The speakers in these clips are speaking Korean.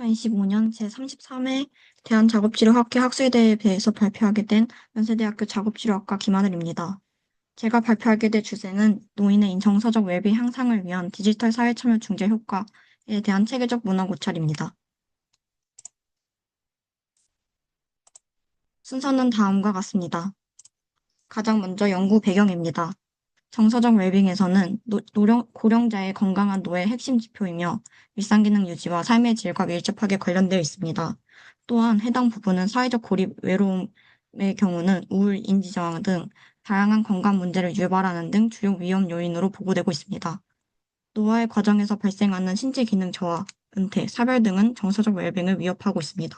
2025년 제33회 대한작업치료학회 학술대회에서 발표하게 된 연세대학교 작업치료학과 김하늘입니다. 제가 발표하게 될 주제는 노인의 정서적 웰빙 향상을 위한 디지털 사회참여 중재 효과에 대한 체계적 문화 고찰입니다. 순서는 다음과 같습니다. 가장 먼저 연구 배경입니다. 정서적 웰빙에서는 고령자의 건강한 노의 핵심 지표이며 일상기능 유지와 삶의 질과 밀접하게 관련되어 있습니다. 또한 해당 부분은 사회적 고립, 외로움의 경우는 우울, 인지저하 등 다양한 건강 문제를 유발하는 등 주요 위험 요인으로 보고되고 있습니다. 노화의 과정에서 발생하는 신체 기능 저하, 은퇴, 사별 등은 정서적 웰빙을 위협하고 있습니다.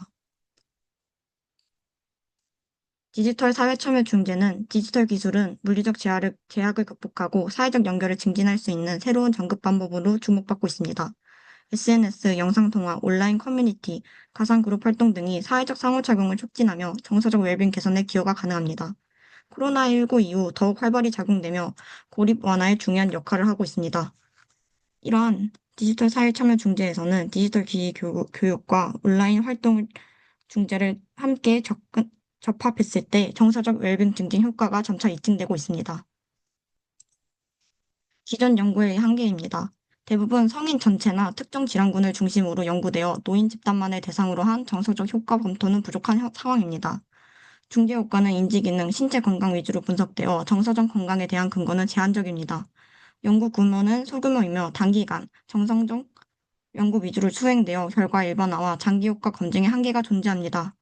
디지털 사회 참여 중재는 디지털 기술은 물리적 제약을 극복하고 사회적 연결을 증진할 수 있는 새로운 전급 방법으로 주목받고 있습니다. SNS, 영상통화, 온라인 커뮤니티, 가상그룹 활동 등이 사회적 상호작용을 촉진하며 정서적 웰빙 개선에 기여가 가능합니다. 코로나19 이후 더욱 활발히 작용되며 고립 완화에 중요한 역할을 하고 있습니다. 이러한 디지털 사회 참여 중재에서는 디지털 기기 교육과 온라인 활동 중재를 함께 접합했을 때 정서적 웰빙 증진 효과가 점차 입증되고 있습니다. 기존 연구의 한계입니다. 대부분 성인 전체나 특정 질환군을 중심으로 연구되어 노인 집단만을 대상으로 한 정서적 효과 검토는 부족한 상황입니다. 중재 효과는 인지기능, 신체 건강 위주로 분석되어 정서적 건강에 대한 근거는 제한적입니다. 연구 규모는 소규모이며 단기간, 정성적 연구 위주로 수행되어 결과 일반화와 장기 효과 검증의 한계가 존재합니다.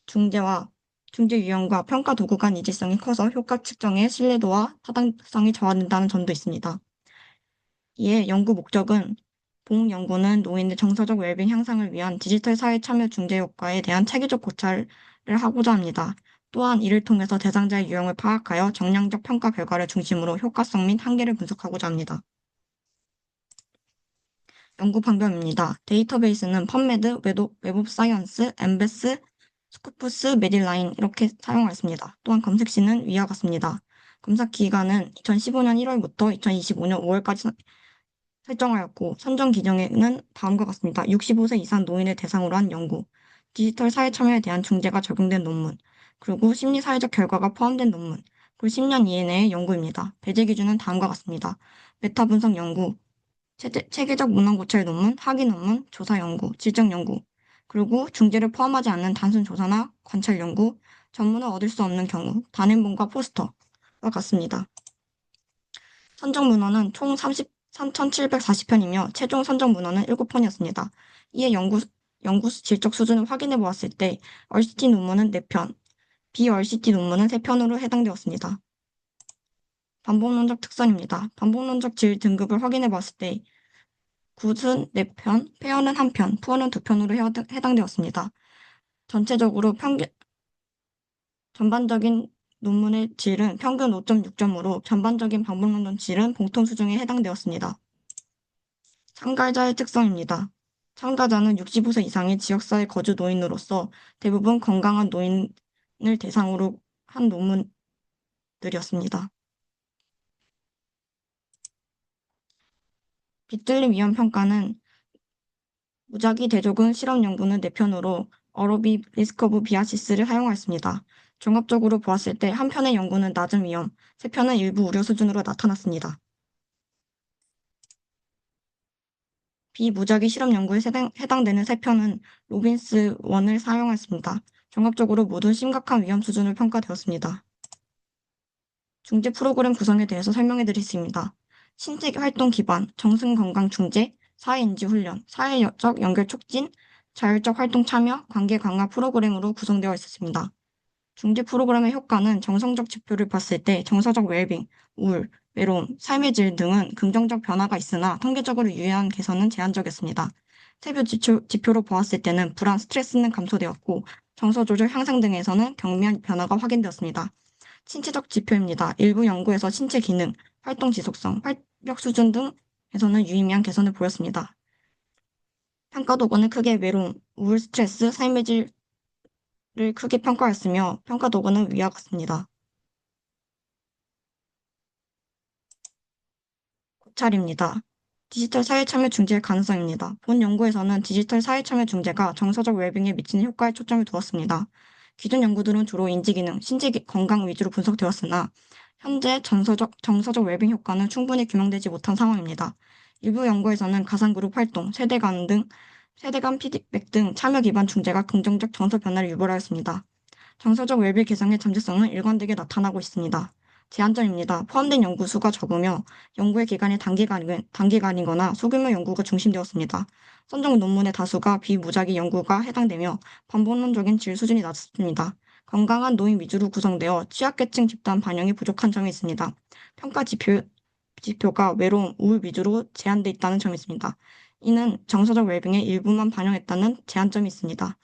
중재 유형과 평가 도구 간 이질성이 커서 효과 측정의 신뢰도와 타당성이 저하된다는 점도 있습니다. 이에 연구 목적은 본 연구는 노인의 정서적 웰빙 향상을 위한 디지털 사회 참여 중재 효과에 대한 체계적 고찰을 하고자 합니다. 또한 이를 통해서 대상자의 유형을 파악하여 정량적 평가 결과를 중심으로 효과성 및 한계를 분석하고자 합니다. 연구 방법입니다. 데이터베이스는 펀메드, 웹 오브 사이언스, 엠베스, 스코프스, 메딜라인 이렇게 사용하였습니다. 또한 검색시는 위와 같습니다. 검사 기간은 2015년 1월부터 2025년 5월까지 설정하였고 선정 기준에는 다음과 같습니다. 65세 이상 노인을 대상으로 한 연구, 디지털 사회 참여에 대한 중재가 적용된 논문, 그리고 심리사회적 결과가 포함된 논문, 그리고 10년 이내의 연구입니다. 배제 기준은 다음과 같습니다. 메타 분석 연구, 체계적 문헌 고찰 논문, 학위 논문, 조사 연구, 질적 연구, 그리고 중재를 포함하지 않는 단순 조사나 관찰 연구, 전문을 얻을 수 없는 경우, 단행본과 포스터와 같습니다. 선정 문헌은 총 3,740편이며 최종 선정 문헌은 7편이었습니다. 이에 연구 질적 수준을 확인해 보았을 때 얼시티 논문은 4편, 비얼시티 논문은 3편으로 해당되었습니다. 반복론적 특성입니다. 반복론적 질 등급을 확인해 봤을 때 굿은 4편, 페어는 1편, 푸어는 2편으로 해당되었습니다. 전체적으로 전반적인 논문의 질은 평균 5.6점으로 전반적인 반복론적 질은 봉통 수준에 해당되었습니다. 참가자의 특성입니다. 참가자는 65세 이상의 지역사회 거주 노인으로서 대부분 건강한 노인을 대상으로 한 논문들이었습니다. 빗들림 위험 평가는 무작위 대조군 실험 연구는 4편으로 어로비 리스크 오브 비아시스를 사용하였습니다. 종합적으로 보았을 때 한 편의 연구는 낮은 위험, 3편은 일부 우려 수준으로 나타났습니다. 비무작위 실험 연구에 해당되는 3편은 로빈스 1을 사용했습니다. 종합적으로 모두 심각한 위험 수준을 평가되었습니다. 중재 프로그램 구성에 대해서 설명해 드리겠습니다. 신체 활동 기반, 정신 건강 중재, 사회인지 훈련, 사회적 연결 촉진, 자율적 활동 참여, 관계 강화 프로그램으로 구성되어 있었습니다. 중재 프로그램의 효과는 정성적 지표를 봤을 때 정서적 웰빙, 우울, 외로움, 삶의 질 등은 긍정적 변화가 있으나 통계적으로 유의한 개선은 제한적이었습니다. 세부 지표로 보았을 때는 불안, 스트레스는 감소되었고 정서 조절 향상 등에서는 경미한 변화가 확인되었습니다. 신체적 지표입니다. 일부 연구에서 신체 기능, 활동 지속성, 활력 수준 등에서는 유의미한 개선을 보였습니다. 평가 도구는 크게 외로움, 우울, 스트레스, 삶의 질을 크게 평가했으며 평가 도구는 위와 같습니다. 고찰입니다. 디지털 사회참여 중재의 가능성입니다. 본 연구에서는 디지털 사회참여 중재가 정서적 웰빙에 미치는 효과에 초점을 두었습니다. 기존 연구들은 주로 인지기능, 건강 위주로 분석되었으나 현재 정서적 웰빙 효과는 충분히 규명되지 못한 상황입니다. 일부 연구에서는 가상그룹 활동, 세대 간 피드백 등 참여 기반 중재가 긍정적 정서 변화를 유발하였습니다. 정서적 웰빙 개선의 잠재성은 일관되게 나타나고 있습니다. 제한점입니다. 포함된 연구 수가 적으며 연구의 기간이 단기간이거나 소규모 연구가 중심되었습니다. 선정 논문의 다수가 비무작위 연구가 해당되며 반복론적인 질 수준이 낮습니다. 건강한 노인 위주로 구성되어 취약계층 집단 반영이 부족한 점이 있습니다. 지표가 외로움, 우울 위주로 제한돼 있다는 점이 있습니다. 이는 정서적 웰빙의 일부만 반영했다는 제한점이 있습니다.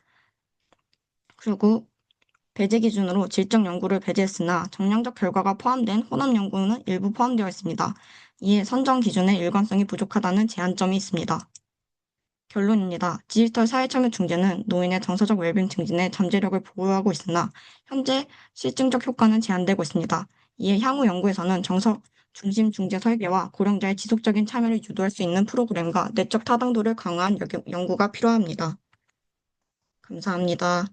그리고 배제 기준으로 질적 연구를 배제했으나 정량적 결과가 포함된 혼합 연구는 일부 포함되어 있습니다. 이에 선정 기준의 일관성이 부족하다는 제한점이 있습니다. 결론입니다. 디지털 사회참여 중재는 노인의 정서적 웰빙 증진에 잠재력을 보유하고 있으나 현재 실증적 효과는 제한되고 있습니다. 이에 향후 연구에서는 정서 중심 중재 설계와 고령자의 지속적인 참여를 유도할 수 있는 프로그램과 내적 타당도를 강화한 연구가 필요합니다. 감사합니다.